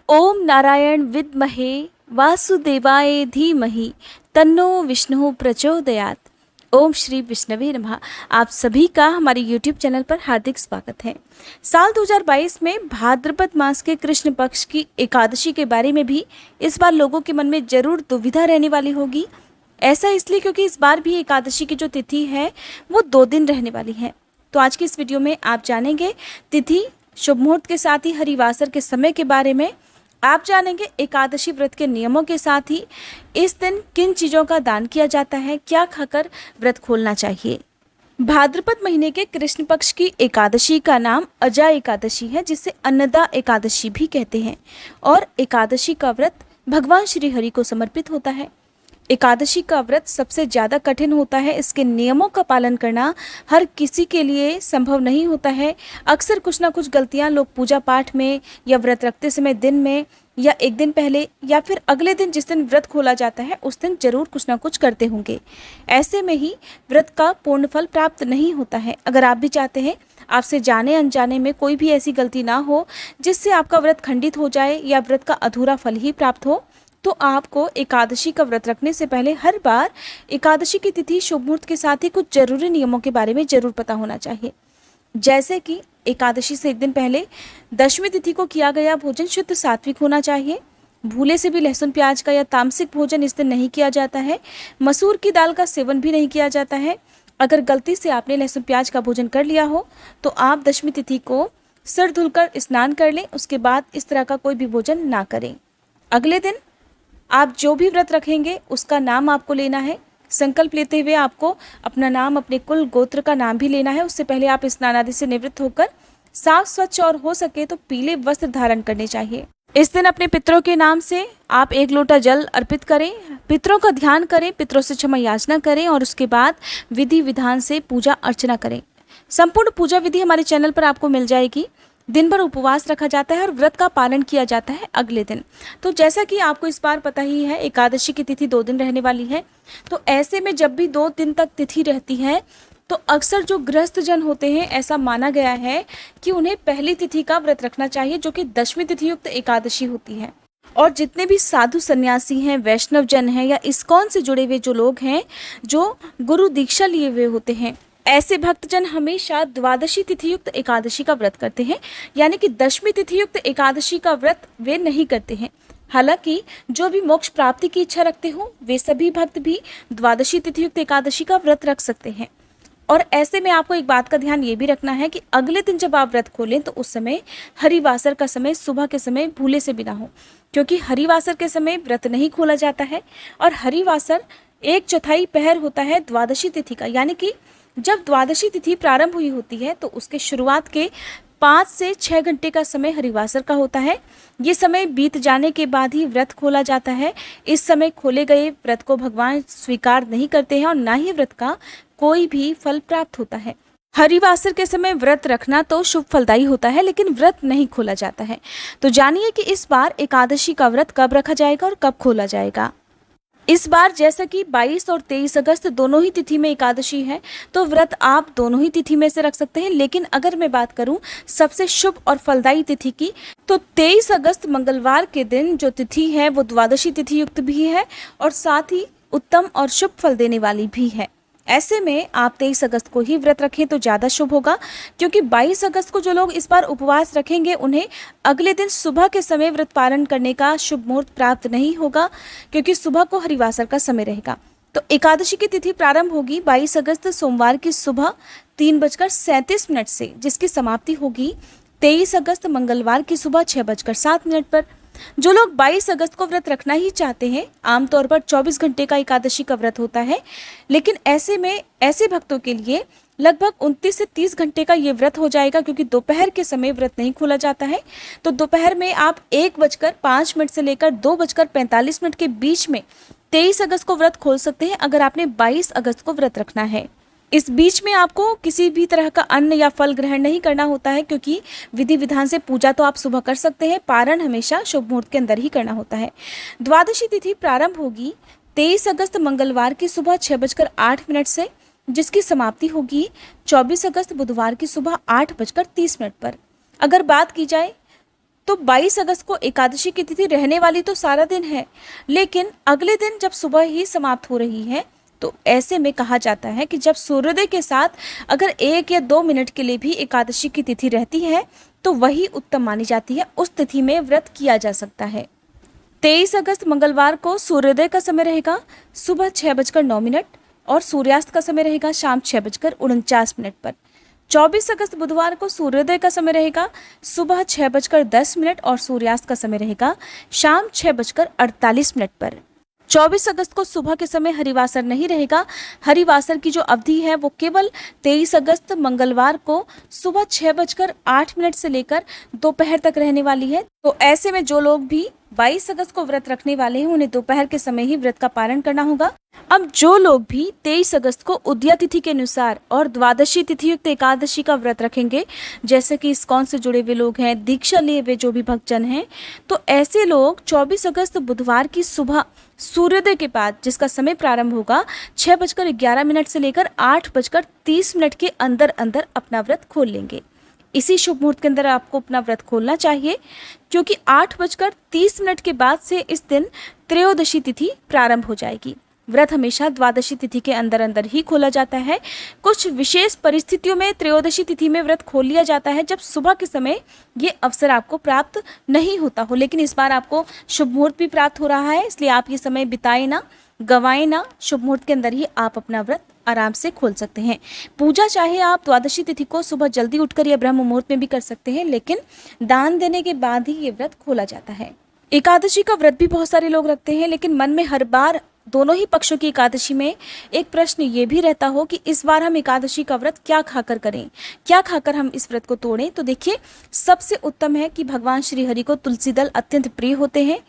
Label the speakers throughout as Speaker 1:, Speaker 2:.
Speaker 1: ओम नारायण विद्महे वासुदेवाय धीमहि तन्नो विष्णु प्रचोदयात। ओम श्री विष्णवे नमः। आप सभी का हमारे YouTube चैनल पर हार्दिक स्वागत है। साल 2022 में भाद्रपद मास के कृष्ण पक्ष की एकादशी के बारे में भी इस बार लोगों के मन में जरूर दुविधा रहने वाली होगी। ऐसा इसलिए क्योंकि इस बार भी एकादशी की जो तिथि है वो 2 दिन रहने वाली है। तो आज की इस वीडियो में आप जानेंगे तिथि, शुभ मुहूर्त के साथ ही हरिवासर के समय के बारे में। आप जानेंगे एकादशी व्रत के नियमों के साथ ही इस दिन किन चीज़ों का दान किया जाता है, क्या खाकर व्रत खोलना चाहिए। भाद्रपद महीने के कृष्ण पक्ष की एकादशी का नाम अजा एकादशी है, जिसे अन्नदा एकादशी भी कहते हैं। और एकादशी का व्रत भगवान श्री हरि को समर्पित होता है। एकादशी का व्रत सबसे ज़्यादा कठिन होता है। इसके नियमों का पालन करना हर किसी के लिए संभव नहीं होता है। अक्सर कुछ ना कुछ गलतियां लोग पूजा पाठ में या व्रत रखते समय दिन में या एक दिन पहले या फिर अगले दिन जिस दिन व्रत खोला जाता है उस दिन जरूर कुछ ना कुछ करते होंगे। ऐसे में ही व्रत का पूर्ण फल प्राप्त नहीं होता है। अगर आप भी चाहते हैं आपसे जाने अनजाने में कोई भी ऐसी गलती ना हो जिससे आपका व्रत खंडित हो जाए या व्रत का अधूरा फल ही प्राप्त हो, तो आपको एकादशी का व्रत रखने से पहले हर बार एकादशी की तिथि, शुभ मुहूर्त के साथ ही कुछ जरूरी नियमों के बारे में जरूर पता होना चाहिए। जैसे कि एकादशी से एक दिन पहले दशमी तिथि को किया गया भोजन शुद्ध सात्विक होना चाहिए। भूले से भी लहसुन प्याज का या तामसिक भोजन इस दिन नहीं किया जाता है। मसूर की दाल का सेवन भी नहीं किया जाता है। अगर गलती से आपने लहसुन प्याज का भोजन कर लिया हो तो आप दशमी तिथि को सिर धुलकर स्नान कर लें। उसके बाद इस तरह का कोई भी भोजन ना करें। अगले दिन आप जो भी व्रत रखेंगे उसका नाम आपको लेना है। संकल्प लेते हुए आपको अपना नाम, अपने कुल गोत्र का नाम भी लेना है। उससे पहले आप स्नान आदि से निवृत्त होकर साफ स्वच्छ और हो सके तो पीले वस्त्र धारण करने चाहिए। इस दिन अपने पितरों के नाम से आप 1 लोटा जल अर्पित करें, पितरों का ध्यान करें, पितरों से क्षमा याचना करें और उसके बाद विधि विधान से पूजा अर्चना करें। संपूर्ण पूजा विधि हमारे चैनल पर आपको मिल जाएगी। दिन भर उपवास रखा जाता है और व्रत का पालन किया जाता है अगले दिन। तो जैसा कि आपको इस बार पता ही है एकादशी की तिथि 2 दिन रहने वाली है। तो ऐसे में जब भी 2 दिन तक तिथि रहती है तो अक्सर जो गृहस्थ जन होते हैं ऐसा माना गया है कि उन्हें पहली तिथि का व्रत रखना चाहिए, जो कि दशमी तिथि युक्त एकादशी होती है। और जितने भी साधु सन्यासी हैं, वैष्णव जन हैं या इस्कॉन से जुड़े हुए जो लोग हैं, जो गुरु दीक्षा लिए हुए होते हैं, ऐसे भक्तजन हमेशा द्वादशी तिथि युक्त एकादशी का व्रत करते हैं। यानी कि दशमी तिथि युक्त एकादशी का व्रत वे नहीं करते हैं। हालांकि जो भी मोक्ष प्राप्ति की इच्छा रखते हो वे सभी भक्त भी द्वादशी तिथि युक्त एकादशी का व्रत रख सकते हैं। और ऐसे में आपको एक बात का ध्यान ये भी रखना है कि अगले दिन जब आप व्रत खोलें तो उस समय हरिवासर का समय सुबह के समय भूले से भी ना हो, क्योंकि हरिवासर के समय व्रत नहीं खोला जाता है। और हरिवासर 1/4 पहर होता है द्वादशी तिथि का। यानी कि जब द्वादशी तिथि प्रारंभ हुई होती है तो उसके शुरुआत के 5 से 6 घंटे का समय हरिवासर का होता है। ये समय बीत जाने के बाद ही व्रत खोला जाता है। इस समय खोले गए व्रत को भगवान स्वीकार नहीं करते हैं और ना ही व्रत का कोई भी फल प्राप्त होता है। हरिवासर के समय व्रत रखना तो शुभ फलदायी होता है, लेकिन व्रत नहीं खोला जाता है। तो जानिए कि इस बार एकादशी का व्रत कब रखा जाएगा और कब खोला जाएगा। इस बार जैसा कि 22 और 23 अगस्त दोनों ही तिथि में एकादशी है, तो व्रत आप दोनों ही तिथि में से रख सकते हैं। लेकिन अगर मैं बात करूं सबसे शुभ और फलदायी तिथि की, तो 23 अगस्त मंगलवार के दिन जो तिथि है वो द्वादशी तिथि युक्त भी है और साथ ही उत्तम और शुभ फल देने वाली भी है। ऐसे में आप 23 अगस्त को ही व्रत रखें तो ज़्यादा शुभ होगा, क्योंकि 22 अगस्त को जो लोग इस बार उपवास रखेंगे उन्हें अगले दिन सुबह के समय व्रत पालन करने का शुभ मुहूर्त प्राप्त नहीं होगा, क्योंकि सुबह को हरिवासर का समय रहेगा। तो एकादशी की तिथि प्रारंभ होगी 22 अगस्त सोमवार की सुबह 3:37 से, जिसकी समाप्ति होगी 23 अगस्त मंगलवार की सुबह 6:07 पर। जो लोग 22 अगस्त को व्रत रखना ही चाहते हैं, आमतौर पर 24 घंटे का एकादशी का व्रत होता है, लेकिन ऐसे में ऐसे भक्तों के लिए लगभग 29 से 30 घंटे का ये व्रत हो जाएगा, क्योंकि दोपहर के समय व्रत नहीं खोला जाता है। तो दोपहर में आप 1:05 से लेकर 2:45 के बीच में 23 अगस्त को व्रत खोल सकते हैं, अगर आपने 22 अगस्त को व्रत रखना है। इस बीच में आपको किसी भी तरह का अन्न या फल ग्रहण नहीं करना होता है, क्योंकि विधि विधान से पूजा तो आप सुबह कर सकते हैं, पारण हमेशा शुभ मुहूर्त के अंदर ही करना होता है। द्वादशी तिथि प्रारंभ होगी 23 अगस्त मंगलवार की सुबह 6:08 से, जिसकी समाप्ति होगी 24 अगस्त बुधवार की सुबह 8:30 पर। अगर बात की जाए तो 22 अगस्त को एकादशी की तिथि रहने वाली तो सारा दिन है, लेकिन अगले दिन जब सुबह ही समाप्त हो रही है, तो ऐसे में कहा जाता है कि जब सूर्योदय के साथ अगर 1 या 2 मिनट के लिए भी एकादशी की तिथि रहती है तो वही उत्तम मानी जाती है। उस तिथि में व्रत किया जा सकता है। 23 अगस्त मंगलवार को सूर्योदय का समय रहेगा सुबह 6:09 और सूर्यास्त का समय रहेगा शाम 6:49 पर। 24 अगस्त बुधवार को सूर्योदय का समय रहेगा सुबह 6:10 और सूर्यास्त का समय रहेगा शाम 6:48 पर। 24 अगस्त को सुबह के समय हरिवासर नहीं रहेगा। हरिवासर की जो अवधि है वो केवल 23 अगस्त मंगलवार को सुबह 6:08 से लेकर दोपहर तक रहने वाली है। तो ऐसे में जो लोग भी 22 अगस्त को व्रत रखने वाले हैं उन्हें दोपहर के समय ही व्रत का पालन करना होगा। अब जो लोग भी 23 अगस्त को उदया तिथि के अनुसार और द्वादशी तिथि युक्त एकादशी का व्रत रखेंगे, जैसे कि इस्कॉन से जुड़े हुए लोग हैं, दीक्षा लिए हुए जो भी भक्तजन हैं, तो ऐसे लोग 24 अगस्त बुधवार की सुबह सूर्योदय के बाद, जिसका समय प्रारंभ होगा 6:11 से लेकर 8:30 के अंदर अंदर अपना व्रत खोल लेंगे। इसी शुभ मुहूर्त के अंदर आपको अपना व्रत खोलना चाहिए, क्योंकि 8:30 के बाद से इस दिन त्रयोदशी तिथि प्रारंभ हो जाएगी। व्रत हमेशा द्वादशी तिथि के अंदर अंदर ही खोला जाता है। कुछ विशेष परिस्थितियों में त्रयोदशी तिथि में व्रत खोल लिया जाता है जब सुबह के समय ये अवसर आपको प्राप्त नहीं होता हो, लेकिन इस बार आपको शुभ मुहूर्त भी प्राप्त हो रहा है, इसलिए आप ये समय बिताए ना, गंवाए ना। शुभ मुहूर्त के अंदर ही आप अपना व्रत आराम से खोल सकते हैं। पूजा चाहे आप द्वादशी तिथि को सुबह जल्दी उठकर या ब्रह्म मुहूर्त में भी कर सकते हैं, लेकिन दान देने के बाद ही ये व्रत खोला जाता है। एकादशी का व्रत भी बहुत सारे लोग रखते हैं, लेकिन मन में हर बार दोनों ही पक्षों की एकादशी में एक प्रश्न ये भी रहता हो कि इस बार हम एकादशी का व्रत क्या खाकर करें, क्या खाकर हम इस व्रत को तोड़ें। तो देखिए, सबसे उत्तम है कि भगवान श्री हरि को तुलसी दल अत्यंत प्रिय होते हैं।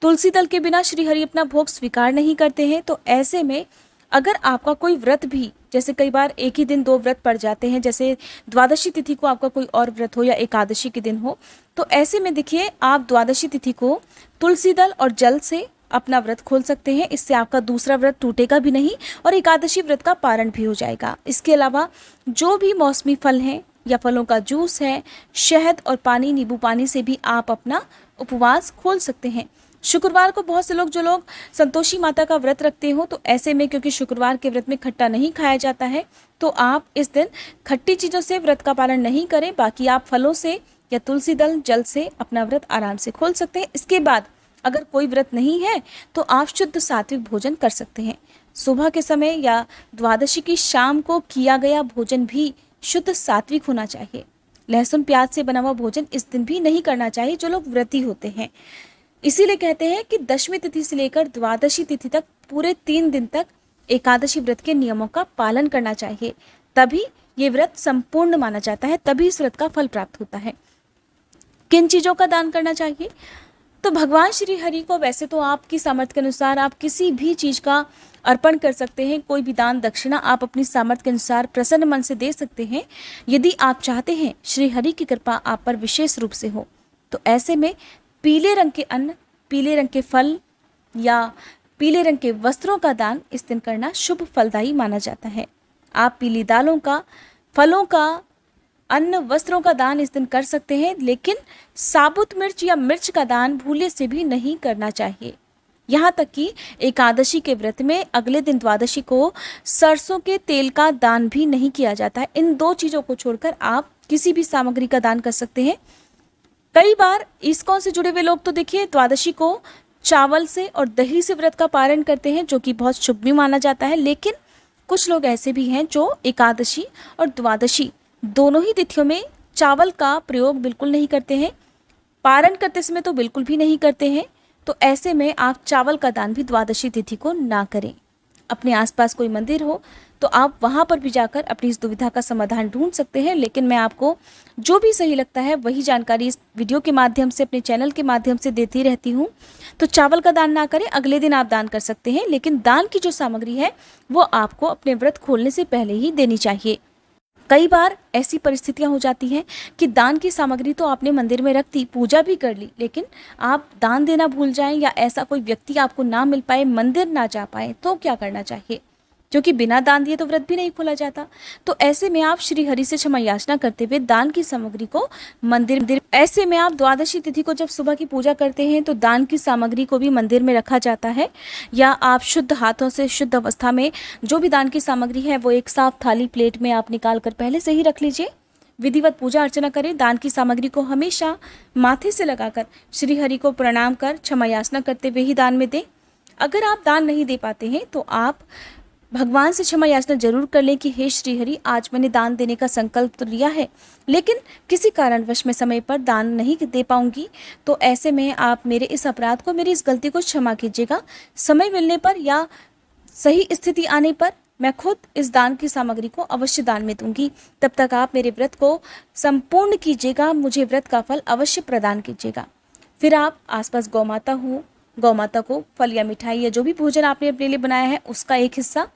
Speaker 1: तुलसी दल के बिना श्री हरि अपना भोग स्वीकार नहीं करते हैं। तो ऐसे में अगर आपका कोई व्रत भी, जैसे कई बार एक ही दिन 2 व्रत पड़ जाते हैं, जैसे द्वादशी तिथि को आपका कोई और व्रत हो या एकादशी के दिन हो, तो ऐसे में देखिए आप द्वादशी तिथि को तुलसी दल और जल से अपना व्रत खोल सकते हैं। इससे आपका दूसरा व्रत टूटेगा भी नहीं और एकादशी व्रत का पारण भी हो जाएगा। इसके अलावा जो भी मौसमी फल हैं या फलों का जूस है, शहद और पानी, नींबू पानी से भी आप अपना उपवास खोल सकते हैं। शुक्रवार को बहुत से लोग, जो लोग संतोषी माता का व्रत रखते हो, तो ऐसे में क्योंकि शुक्रवार के व्रत में खट्टा नहीं खाया जाता है, तो आप इस दिन खट्टी चीज़ों से व्रत का पालन नहीं करें। बाकी आप फलों से या तुलसी दल जल से अपना व्रत आराम से खोल सकते हैं। इसके बाद अगर कोई व्रत नहीं है तो आप शुद्ध सात्विक भोजन कर सकते हैं। सुबह के समय या द्वादशी की शाम को किया गया भोजन भी शुद्ध सात्विक होना चाहिए। लहसुन प्याज से बना हुआ भोजन इस दिन भी नहीं करना चाहिए जो लोग व्रती होते हैं। इसीलिए कहते हैं कि दशमी तिथि से लेकर द्वादशी तिथि तक पूरे 3 दिन तक एकादशी व्रत के नियमों का पालन करना चाहिए, तभी ये व्रत संपूर्ण माना जाता है, तभी इस व्रत का फल प्राप्त होता है। किन चीज़ों का दान करना चाहिए? तो भगवान श्री हरि को वैसे तो आपकी सामर्थ्य के अनुसार आप किसी भी चीज़ का अर्पण कर सकते हैं। कोई भी दान दक्षिणा आप अपनी सामर्थ्य के अनुसार प्रसन्न मन से दे सकते हैं। यदि आप चाहते हैं श्री हरि की कृपा आप पर विशेष रूप से हो, तो ऐसे में पीले रंग के अन्न, पीले रंग के फल या पीले रंग के वस्त्रों का दान इस दिन करना शुभ फलदायी माना जाता है। आप पीली दालों का, फलों का, अन्न, वस्त्रों का दान इस दिन कर सकते हैं, लेकिन साबुत मिर्च या मिर्च का दान भूले से भी नहीं करना चाहिए। यहाँ तक कि एकादशी के व्रत में अगले दिन द्वादशी को सरसों के तेल का दान भी नहीं किया जाता है। इन 2 चीज़ों को छोड़कर आप किसी भी सामग्री का दान कर सकते हैं। कई बार इस्कॉन से जुड़े हुए लोग तो देखिए द्वादशी को चावल से और दही से व्रत का पारण करते हैं, जो कि बहुत शुभ भी माना जाता है। लेकिन कुछ लोग ऐसे भी हैं जो एकादशी और द्वादशी दोनों ही तिथियों में चावल का प्रयोग बिल्कुल नहीं करते हैं, पारण करते समय तो बिल्कुल भी नहीं करते हैं। तो ऐसे में आप चावल का दान भी द्वादशी तिथि को ना करें। अपने आसपास कोई मंदिर हो तो आप वहाँ पर भी जाकर अपनी इस दुविधा का समाधान ढूंढ सकते हैं। लेकिन मैं आपको जो भी सही लगता है वही जानकारी इस वीडियो के माध्यम से, अपने चैनल के माध्यम से देती रहती हूँ। तो चावल का दान ना करें, अगले दिन आप दान कर सकते हैं, लेकिन दान की जो सामग्री है वो आपको अपने व्रत खोलने से पहले ही देनी चाहिए। कई बार ऐसी परिस्थितियां हो जाती हैं कि दान की सामग्री तो आपने मंदिर में रख दी, पूजा भी कर ली, लेकिन आप दान देना भूल जाएं या ऐसा कोई व्यक्ति आपको ना मिल पाए, मंदिर ना जा पाए, तो क्या करना चाहिए? क्योंकि बिना दान दिए तो व्रत भी नहीं खोला जाता। तो ऐसे में आप श्री हरि से क्षमा याचना करते हुए दान की सामग्री को मंदिर ऐसे में आप द्वादशी तिथि को जब सुबह की पूजा करते हैं तो दान की सामग्री को भी मंदिर में रखा जाता है, या आप शुद्ध हाथों से शुद्ध अवस्था में जो भी दान की सामग्री है वो एक साफ थाली प्लेट में आप निकाल कर पहले से ही रख लीजिए। विधिवत पूजा अर्चना करें। दान की सामग्री को हमेशा माथे से लगाकर श्री हरि को प्रणाम कर क्षमा याचना करते हुए ही दान में दें। अगर आप दान नहीं दे पाते हैं तो आप भगवान से क्षमा याचना जरूर कर लें कि हे श्री हरि, आज मैंने दान देने का संकल्प तो लिया है, लेकिन किसी कारणवश मैं समय पर दान नहीं दे पाऊंगी, तो ऐसे में आप मेरे इस अपराध को, मेरी इस गलती को क्षमा कीजिएगा। समय मिलने पर या सही स्थिति आने पर मैं खुद इस दान की सामग्री को अवश्य दान में दूंगी। तब तक आप मेरे व्रत को संपूर्ण कीजिएगा, मुझे व्रत का फल अवश्य प्रदान कीजिएगा। फिर आप आसपास गौ माता को फल या मिठाई या जो भी भोजन आपने अपने लिए बनाया है उसका एक हिस्सा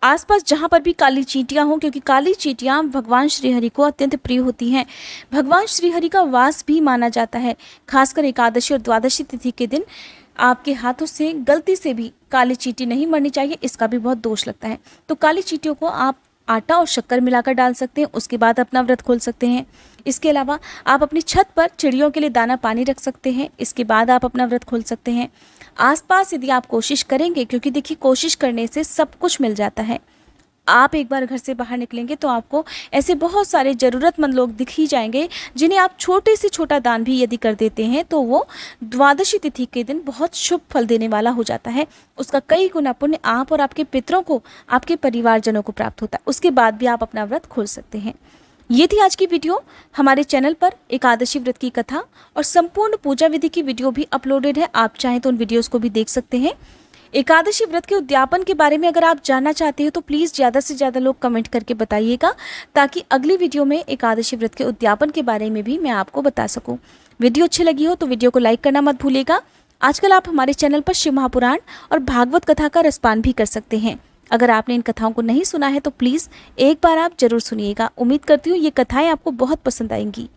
Speaker 1: आसपास जहाँ पर भी काली चींटियाँ हों, क्योंकि काली चींटियाँ भगवान श्री हरि को अत्यंत प्रिय होती हैं। भगवान श्री हरि का वास भी माना जाता है। खासकर एकादशी और द्वादशी तिथि के दिन आपके हाथों से गलती से भी काली चींटी नहीं मरनी चाहिए, इसका भी बहुत दोष लगता है। तो काली चींटियों को आप आटा और शक्कर मिलाकर डाल सकते हैं, उसके बाद अपना व्रत खोल सकते हैं। इसके अलावा आप अपनी छत पर चिड़ियों के लिए दाना पानी रख सकते हैं, इसके बाद आप अपना व्रत खोल सकते हैं। आसपास यदि आप कोशिश करेंगे, क्योंकि देखिए कोशिश करने से सब कुछ मिल जाता है। आप एक बार घर से बाहर निकलेंगे तो आपको ऐसे बहुत सारे ज़रूरतमंद लोग दिख ही जाएंगे, जिन्हें आप छोटे से छोटा दान भी यदि कर देते हैं तो वो द्वादशी तिथि के दिन बहुत शुभ फल देने वाला हो जाता है। उसका कई गुना पुण्य आप और आपके पितरों को, आपके परिवारजनों को प्राप्त होता है। उसके बाद भी आप अपना व्रत खोल सकते हैं। ये थी आज की वीडियो। हमारे चैनल पर एकादशी व्रत की कथा और संपूर्ण पूजा विधि की वीडियो भी अपलोडेड है, आप चाहें तो उन वीडियोज़ को भी देख सकते हैं। एकादशी व्रत के उद्यापन के बारे में अगर आप जानना चाहते हो तो प्लीज़ ज़्यादा से ज़्यादा लोग कमेंट करके बताइएगा, ताकि अगली वीडियो में एकादशी व्रत के उद्यापन के बारे में भी मैं आपको बता सकूं। वीडियो अच्छी लगी हो तो वीडियो को लाइक करना मत भूलिएगा। आजकल आप हमारे चैनल पर शिव महापुराण और भागवत कथा का रसपान भी कर सकते हैं। अगर आपने इन कथाओं को नहीं सुना है तो प्लीज़ एक बार आप जरूर सुनिएगा। उम्मीद करती हूँ ये कथाएँ आपको बहुत पसंद आएंगी।